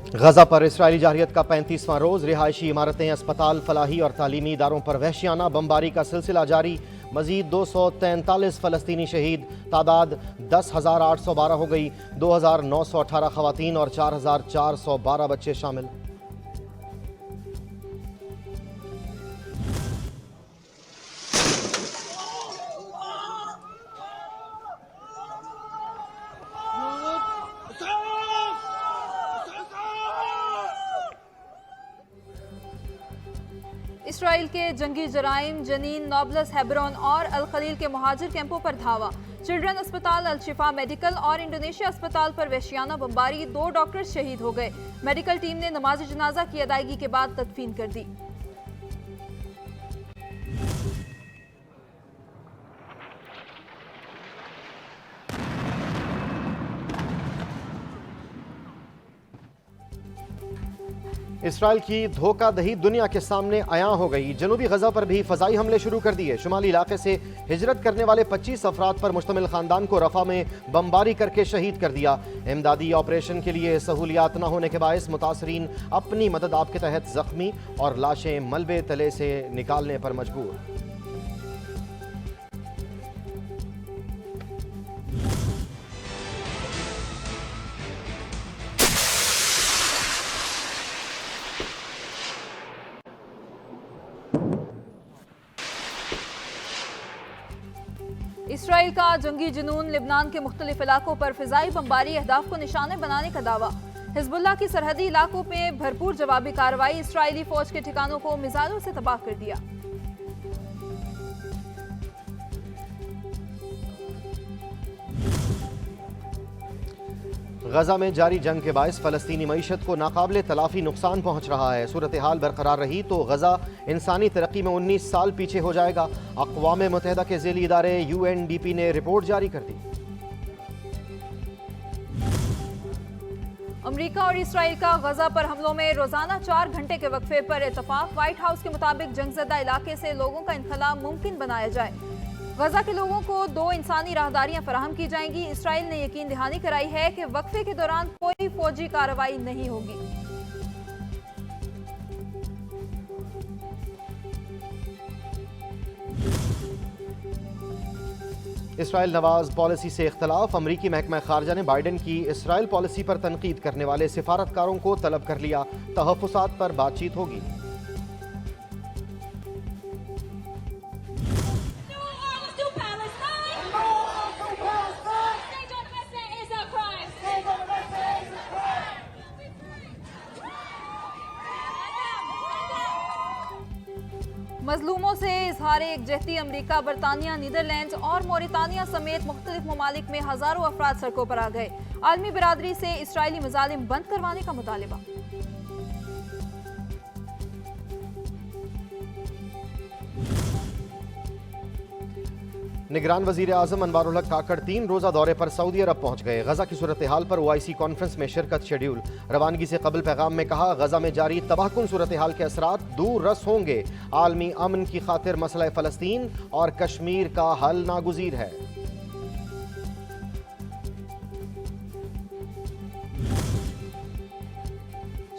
गजा पर इसराइली जारहियत का 35वां रोज। रिहायशी इमारतें, अस्पताल, फलाही और तालीमी इदारों पर वहशियाना बमबारी का सिलसिला जारी। मजीद 243 फलस्तीनी शहीद। तादाद 10,812 हो गई। 2,918 खवातीन और 4,412 बच्चे शामिल। इसराइल के जंगी जराइम, जनीन, नाब्लस, हेब्रोन और अल खलील के मुहाजिर कैंपों पर धावा। चिल्ड्रन अस्पताल, अल शिफा मेडिकल और इंडोनेशिया अस्पताल पर वहशियाना बमबारी। 2 डॉक्टर शहीद हो गए। मेडिकल टीम ने नमाज जनाजा की अदायगी के बाद तदफीन कर दी। इसराइल की धोखादही दुनिया के सामने अयां हो गई। जनूबी गजा पर भी फजाई हमले शुरू कर दिए। शुमाली इलाके से हिजरत करने वाले 25 अफराद पर मुश्तमिल खानदान को रफा में बमबारी करके शहीद कर दिया। इमदादी ऑपरेशन के लिए सहूलियात न होने के बायस मुतासरीन अपनी मदद आप के तहत जख्मी और लाशें मलबे तले से निकालने पर मजबूर। इसराइल का जंगी जुनून, लिबनान के मुख्तलिफ इलाकों पर फिजाई बमबारी, अहदाफ को निशाने बनाने का दावा। हिजबुल्लाह की सरहदी इलाकों में भरपूर जवाबी कार्रवाई। इसराइली फौज के ठिकानों को मिसाइलों से तबाह कर दिया। गजा में जारी जंग के बायस फलस्तीनी मईशत को नाकाबिले तलाफी नुकसान पहुंच रहा है। सूरत हाल बरकरार रही तो गजा इंसानी तरक्की में 19 साल पीछे हो जाएगा। अक़वाम मुत्तहिदा के ज़ेली इदारे UNDP ने रिपोर्ट जारी कर दी। अमेरिका और इसराइल का गजा पर हमलों में रोजाना 4 घंटे के वक्फे पर इत्तफाक। व्हाइट हाउस के मुताबिक जंगज़दा इलाके से लोगों का इनखला मुमकिन बनाया जाए। गजा के लोगों को 2 इंसानी राहदारियां फराहम की जाएंगी। इसराइल ने यकीन दहानी कराई है कि वक्फे के दौरान कोई फौजी कार्रवाई नहीं होगी। इसराइल नवाज पॉलिसी से इख्तलाफ। अमरीकी महकमा खारजा ने बाइडन की इसराइल पॉलिसी पर तनकीद करने वाले सिफारतकारों को तलब कर लिया। तहफ़्फ़ुज़ात पर बातचीत होगी। मजलूमों से इजहार एकजहती। अमरीका, बरतानिया, नीदरलैंड्स और मोरितानिया समेत मुख्तलिफ ममालिक में हजारों अफराद सड़कों पर आ गए। आलमी बिरादरी से इसराइली मजालिम बंद करवाने का मुतालिबा। निगरान वजीर आजम अनवारुल हक काकड़ 3 रोज़ा दौरे पर सऊदी अरब पहुंच गए। गजा की सूरत हाल पर OIC कॉन्फ्रेंस में शिरकत शेड्यूल। रवानगी से कबल पैगाम में कहा, गजा में जारी तबाहकुन सूरत हाल के असरात दूर रस होंगे। आलमी अमन की खातिर मसला फ़लस्तीन और कश्मीर का हल नागुज़ीर है।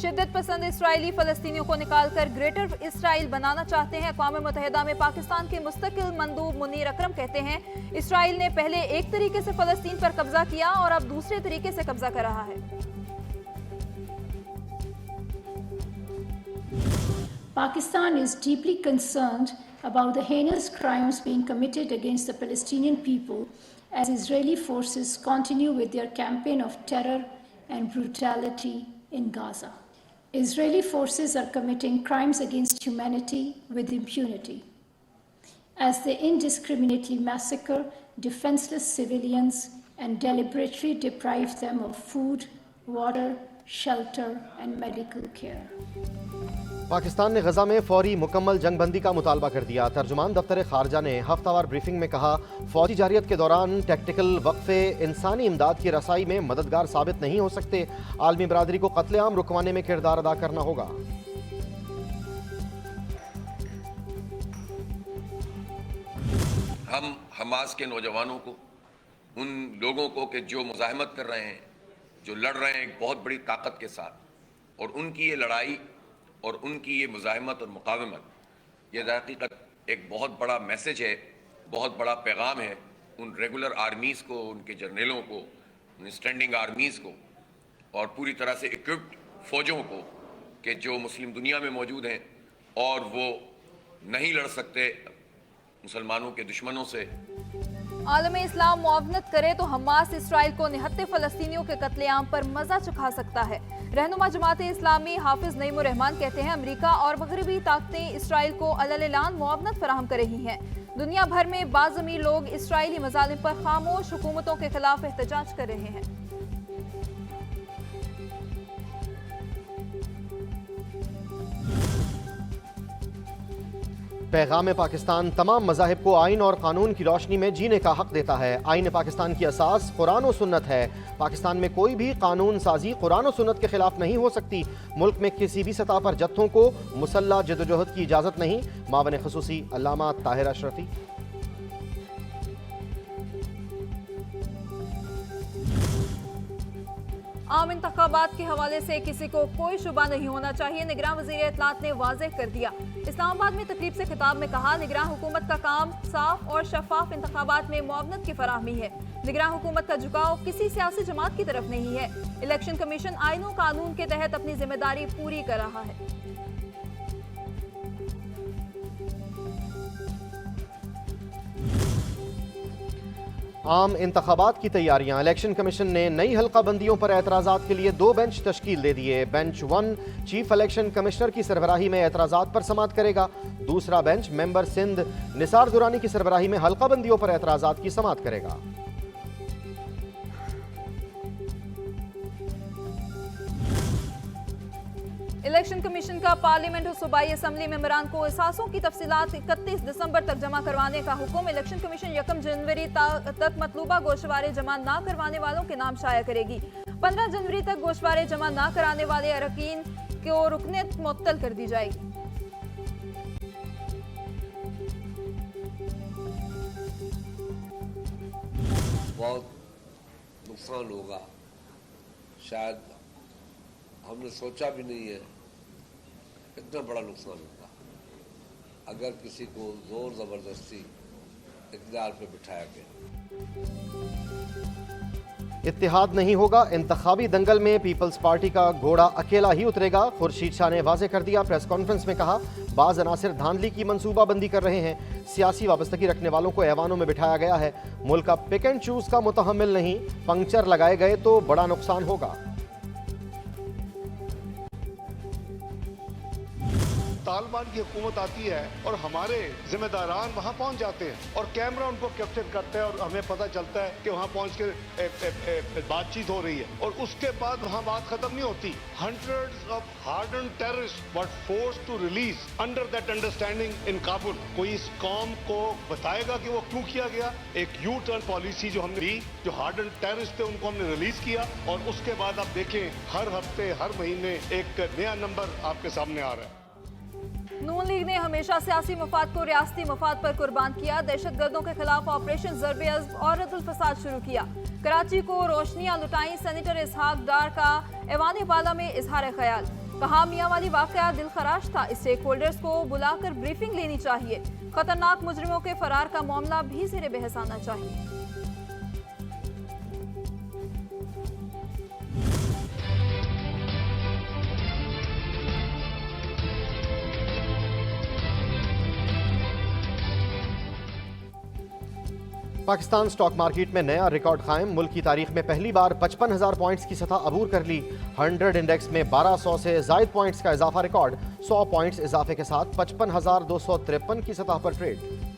शिद्दत पसंद इसराइली फलस्तीनियों को निकालकर ग्रेटर इसराइल बनाना चाहते हैं। अक़वाम मुत्तहिदा में पाकिस्तान के मुस्तकिल मंदूब मुनीर अकरम कहते हैं, इसराइल ने पहले एक तरीके से फलस्तीन पर कब्जा किया और अब दूसरे तरीके से कब्जा कर रहा है। Pakistan is deeply concerned about the heinous crimes being committed against the Palestinian people as Israeli forces continue with their campaign of terror and brutality in Gaza. Israeli forces are committing crimes against humanity with impunity as they indiscriminately massacre defenseless civilians and deliberately deprive them of food, water, shelter and medical care. Pakistan ने गजा में फौरी मुकम्मल जंगबंदी का मुतालबा कर दिया। तर्जुमान दफ्तर खारजा ने हफ्तावार ब्रीफिंग में कहा, फौजी जारियत के दौरान टैक्टिकल वक्फे इंसानी इमदाद की रसाई में मददगार साबित नहीं हो सकते। आलमी बरादरी को कत्लेआम रुकवाने में किरदार अदा करना होगा। हम हमास के नौजवानों को, उन लोगों को कि जो मुजाहिमत कर रहे हैं, जो लड़ रहे हैं एक बहुत बड़ी ताकत के साथ, और उनकी ये लड़ाई और उनकी ये मुज़ाहमत और मुकावमत, ये दरहकीकत एक बहुत बड़ा मैसेज है, बहुत बड़ा पैगाम है उन रेगुलर आर्मीज़ को, उनके जर्नलों को, उन स्टैंडिंग आर्मीज़ को और पूरी तरह से इक्विप्ड फ़ौजों को कि जो मुस्लिम दुनिया में मौजूद हैं और वो नहीं लड़ सकते मुसलमानों के दुश्मनों से। आलम इस्लाम मुआवनत करे तो हमास इसराइल को निहत्ते फलस्तीनियों के कत्लेआम पर मजा चखा सकता है। रहनुमा जमात इस्लामी हाफिज नईमुर रहमान कहते हैं अमेरिका और मगरबी ताकतें इसराइल को अलल-ऐलान मुआवनत फराहम कर रही हैं। दुनिया भर में बाज़मीर लोग इसराइली मज़ालिम पर खामोश हुकूमतों के खिलाफ एहतजाज कर रहे हैं। पैगाम पाकिस्तान तमाम मज़ाहिब को आइन और कानून की रोशनी में जीने का हक देता है। आइन पाकिस्तान की असास कुरान और सुन्नत है। पाकिस्तान में कोई भी कानून साजी कुरान और सुन्नत के खिलाफ नहीं हो सकती। मुल्क में किसी भी सतह पर जत्थों को मुसल्ला जदोजहद की इजाज़त नहीं। मावन ख़ुसूसी अल्लामा ताहिर अशरफी। आम इंतखाबात के हवाले से किसी को कोई शुबा नहीं होना चाहिए, निगरान वज़ीर इत्तलात ने वाज़ेह कर दिया। इस्लामाबाद में तकरीब से खिताब में कहा, निगरान हुकूमत का काम साफ और शफाफ इंतखाबात में मुआवनत की फराहमी है। निगरान हुकूमत का झुकाव किसी सियासी जमात की तरफ नहीं है। इलेक्शन कमीशन आइन और कानून के तहत अपनी जिम्मेदारी पूरी कर रहा है। आम इंतखाबात की तैयारियां। इलेक्शन कमीशन ने नई हल्का बंदियों पर एतराज़ात के लिए 2 बेंच तश्कील दे दिए। बेंच 1 चीफ इलेक्शन कमिश्नर की सरबराही में एतराज़ात पर समाअत करेगा। दूसरा बेंच मेंबर सिंध निसार दुरानी की सरबराही में हल्का बंदियों पर एतराज़ात की समाअत करेगा। इलेक्शन कमीशन का पार्लियामेंट और सूबाई असम्बली मेंबरान को एहसासों की तफसीलात 31 दिसंबर तक जमा करवाने का हुक्म। इलेक्शन कमीशन 1 जनवरी तक मतलूबा गोशवारे जमा ना करवाने वालों के नाम शाया करेगी। 15 जनवरी तक गोशवारे जमा ना कराने वाले अरकान को रुकनियत मुअत्तल कर दी जाएगी। बहुत नुकसान होगा, शायद हमने सोचा भी नहीं है इतना बड़ा नुकसान होगा अगर किसी को जोर जबरदस्ती इक़्तिदार पे बिठाया गया। इत्तेहाद नहीं होगा। इंतखाबी दंगल में पीपल्स पार्टी का घोड़ा अकेला ही उतरेगा। खुर्शीद शाह ने वाज़ेह कर दिया। प्रेस कॉन्फ्रेंस में कहा, बाज़ अनासिर धांधली की मंसूबाबंदी कर रहे हैं। सियासी वाबस्तगी रखने वालों को ऐवानों में बिठाया गया है। मुल्क का पिक एंड चूज का मुतहम्मिल नहीं। पंक्चर लगाए गए तो बड़ा नुकसान होगा। तालिबान की हुकूमत आती है और हमारे जिम्मेदारान वहाँ पहुँच जाते हैं और कैमरा उनको कैप्चर करता है और हमें पता चलता है कि वहाँ पहुँच कर बातचीत हो रही है और उसके बाद वहाँ बात खत्म नहीं होती। Hundreds of harden terrorist were forced to release under that understanding in Kabul. कोई इस कौम को बताएगा कि वो क्यों किया गया? एक यू टर्न पॉलिसी जो हमने दी, जो हार्डन टेररिस्ट थे उनको हमने रिलीज किया और उसके बाद आप देखें हर हफ्ते हर महीने एक नया नंबर आपके सामने आ रहा है। नून लीग ने हमेशा सियासी मफाद को रियासती मफाद पर कुर्बान किया। दहशतगर्दों के खिलाफ ऑपरेशन ज़र्ब-ए-अज़्ब और रद्दुल फसाद शुरू किया। कराची को रोशनियां लुटाई। सेनेटर इसहाक डार का ऐवान बाला में इजहार ख्याल। कहा, मियां वाली वाकया दिलखराश था। स्टेक होल्डर्स को बुलाकर ब्रीफिंग लेनी चाहिए। खतरनाक मुजरिमों के फरार का मामला भी ज़ेरे बहस आना चाहिए। पाकिस्तान स्टॉक मार्केट में नया रिकॉर्ड कायम। मुल्क की तारीख में पहली बार 55,000 पॉइंट्स की सतह अबूर कर ली। 100 इंडेक्स में 1200 से जायद पॉइंट्स का इजाफा रिकॉर्ड। 100 पॉइंट्स इजाफे के साथ 55,253 की सतह पर ट्रेड।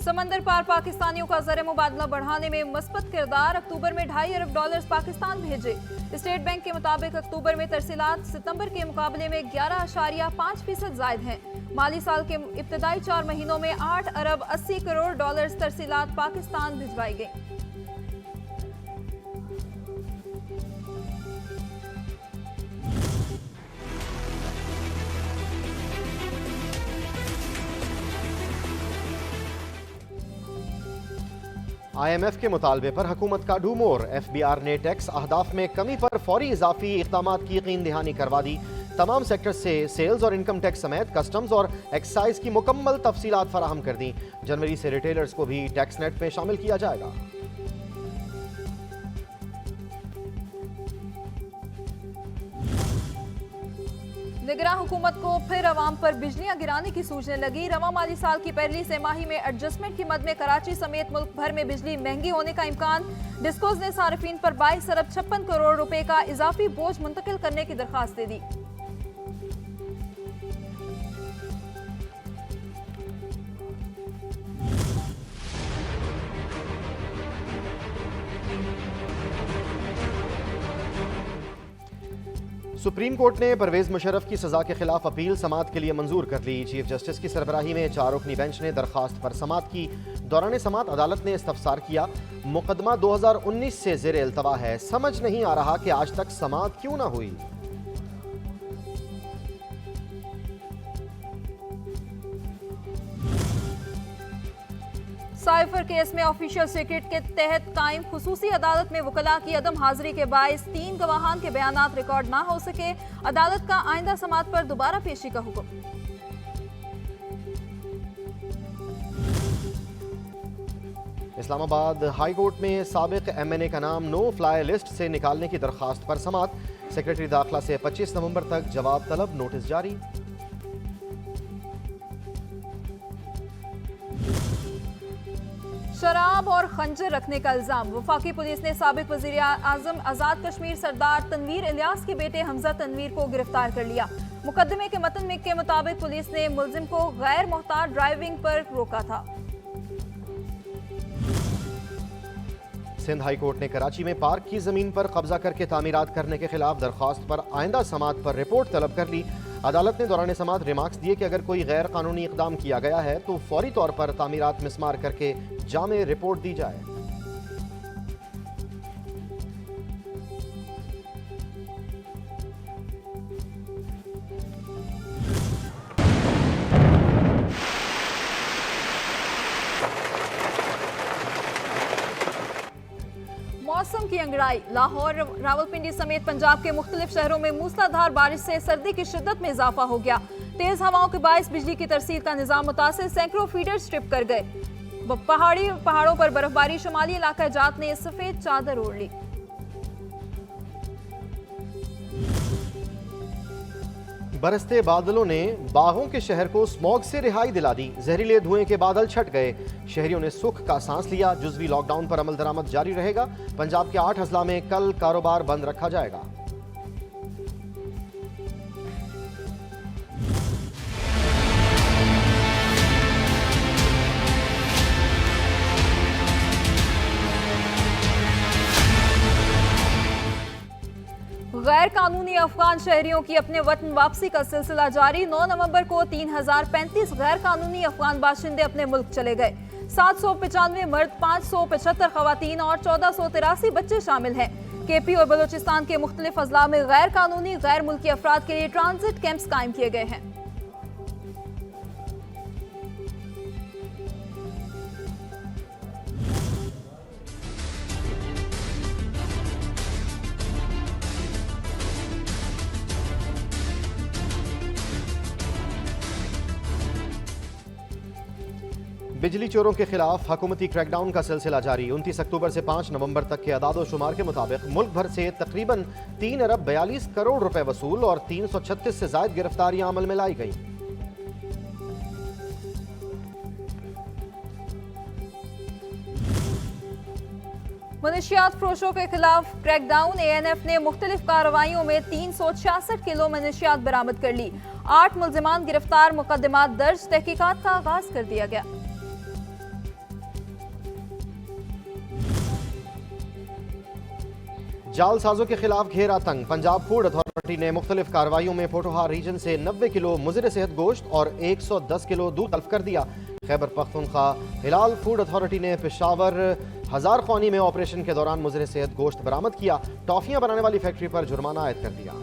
समंदर पार पाकिस्तानियों का ज़र मुबादला बढ़ाने में मस्बत किरदार। अक्टूबर में $2.5 अरब पाकिस्तान भेजे। स्टेट बैंक के मुताबिक अक्टूबर में तरसीलात सितंबर के मुकाबले में 11.5% जायद हैं। माली साल के इब्तदाई 4 महीनों में $8 अरब 80 करोड़ तरसीलात पाकिस्तान भिजवाई गई। IMF के मुतालबे पर हुकूमत का डू मोर। FBR ने टैक्स अहदाफ में कमी पर फौरी इजाफी इक़दामात की यकीन दहानी करवा दी। तमाम सेक्टर से सेल्स और इनकम टैक्स समेत कस्टम्स और एक्साइज की मुकम्मल तफसीलात फराहम कर दी। जनवरी से रिटेलर्स को भी टैक्स नेट में शामिल किया जाएगा। निगरान हुकूमत को फिर अवाम पर बिजलियां गिराने की सूझने लगी। रवा माली साल की पहली तिमाही में एडजस्टमेंट की मद में कराची समेत मुल्क भर में बिजली महंगी होने का इम्कान। डिस्कोज ने सार्फिन पर 22 अरब 56 करोड़ रुपए का इजाफी बोझ मुंतकिल करने की दरखास्त दे दी। सुप्रीम कोर्ट ने परवेज मुशर्रफ की सजा के खिलाफ अपील समात के लिए मंजूर कर ली। चीफ जस्टिस की सरबराही में 4 रुकनी बेंच ने दरखास्त पर समात की। दौरान समात अदालत ने इस्तफसार किया, मुकदमा 2019 से ज़ेर इल्तवा है, समझ नहीं आ रहा कि आज तक समात क्यों ना हुई। साइफर केस में ऑफिशियल सीक्रेट के तहत कायम खुसूसी अदालत में वकला की अदम हाजिरी के बायस 3 गवाहान के बयानात रिकॉर्ड ना हो सके। अदालत का आइंदा समात पर दोबारा पेशी का हुक्म। इस्लामाबाद हाई कोर्ट में साबिक MNA का नाम नो फ्लाई लिस्ट से निकालने की दरखास्त पर समात। सेक्रेटरी दाखिला से 25 नवंबर तक जवाब तलब नोटिस जारी। शराब और खंजर रखने का इल्जाम। वफाकी पुलिस ने साबिक वजीर आजम आजाद कश्मीर सरदार तनवीर इलियास के बेटे हमजा तनवीर को गिरफ्तार कर लिया। मुकदमे के मतन में के मुताबिक पुलिस ने मुलजिम को गैर मोहतार ड्राइविंग पर रोका था। सिंध हाई कोर्ट ने कराची में पार्क की जमीन पर कब्जा करके तामीरात करने के खिलाफ दरखास्त पर आइंदा समात पर रिपोर्ट तलब कर ली। अदालत ने दौरान समात रिमार्क्स दिए कि अगर कोई गैर कानूनी इकदाम किया गया है तो फौरी तौर पर तामीरात मिसमार करके जामे रिपोर्ट दी जाए। मौसम की अंगड़ाई। लाहौर रावलपिंडी समेत पंजाब के मुख्तलिफ शहरों में मूसलाधार बारिश से सर्दी की शिद्दत में इजाफा हो गया। तेज हवाओं के बायस बिजली की तरसील का निजाम मुतासिर, सैकड़ों फीडर स्ट्रिप कर गए। पहाड़ों पर बर्फबारी। शुमाली इलाका जात ने सफेद चादर ओढ़ ली। बरसते बादलों ने बागों के शहर को स्मॉग से रिहाई दिला दी। जहरीले धुएं के बादल छट गए। शहरियों ने सुख का सांस लिया। जुज़वी लॉकडाउन पर अमल दरामद जारी रहेगा। पंजाब के 8 अजला में कल कारोबार बंद रखा जाएगा। गैर कानूनी अफगान शहरियों की अपने वतन वापसी का सिलसिला जारी। 9 नवंबर को 3035 गैर कानूनी अफगान बाशिंदे अपने मुल्क चले गए। 795 मर्द, 575 खवातीन और 1483 बच्चे शामिल हैं। KP और बलोचिस्तान के मुख्तलिफ अजला में गैर कानूनी गैर मुल्की अफराद के लिए ट्रांजिट कैंप्स कायम किए गए हैं। बिजली चोरों के खिलाफ हुकूमती क्रैकडाउन का सिलसिला जारी। 29 अक्टूबर से 5 नवंबर तक के अदादो शुमार के मुताबिक मुल्क भर से तकरीबन 3 अरब 42 करोड़ रुपए वसूल और 336 से ज्यादा गिरफ्तारियां अमल में लाई गई। मनशियात फरोशों के खिलाफ क्रैकडाउन। ANF ने मुख्तलिफ कार्रवाइयों में 366 किलो मनशियात बरामद कर ली। 8 मुल्जिमान गिरफ्तार, मुकदमात दर्ज, तहकीकात का आगाज कर दिया गया। जालसाजों के खिलाफ घेरा तंग। पंजाब फूड अथॉरिटी ने मुख्तलिफ कार्रवाइयों में पोठोहार रीजन से 90 किलो मुज़र सेहत गोश्त और 110 किलो दूध तल्फ कर दिया। खैबर पख्तूनख्वा हिलाल फूड अथॉरिटी ने पेशावर हजार ख्वानी में ऑपरेशन के दौरान मुज़र सेहत गोश्त बरामद किया। टॉफियां बनाने वाली फैक्ट्री पर जुर्माना आयद कर दिया।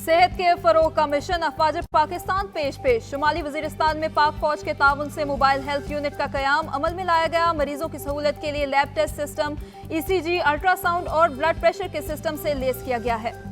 सेहत के फरोग का मिशन अफवाज पाकिस्तान पेश शुमाली वजीरिस्तान में पाक फौज के ताउन से मोबाइल हेल्थ यूनिट का कयाम अमल में लाया गया। मरीजों की सहूलत के लिए lab test system, ECG, ultrasound और ब्लड प्रेशर के सिस्टम से लेस किया गया है।